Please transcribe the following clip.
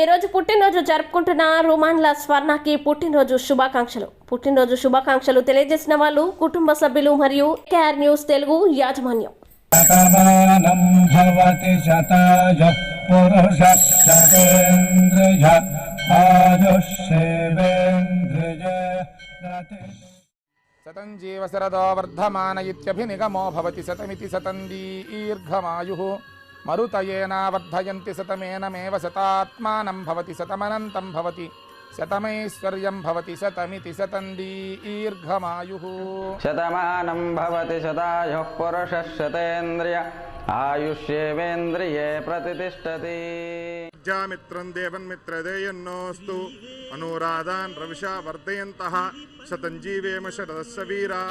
ఈ రోజు పుట్టినరోజు జరుపుకుంటున్న రుమాన్ల స్వర్ణకి పుట్టినరోజు శుభాకాంక్షలు తెలియజేసిన వాళ్ళు కుటుంబ సభ్యులు మరియు కేఆర్ న్యూస్ తెలుగు యాజమాన్యం. శతం జీవ శరదో వర్ధమాన ఇత్యభినిగమో భవతి శతమితి శతం దీర్ఘమాయుః మరుతయేన వర్ధయంతి శతమేనమేవ శతాత్మానం భవతి శతమనంతం భవతి శతమైశ్వర్యం భవతి శతమితి శతం దీర్ఘమాయుః. శతమానం భవతి శతాయుః పురుషः శతేంద్రియ ఆయుష్యేవేంద్రియే ప్రతిష్టతి. మిత్రం దేవన్మిత్రదేయన్నోస్తు అనురాధాన్ రవిషా వర్ధయంతః శతం జీవేమ శతస్య వీరా.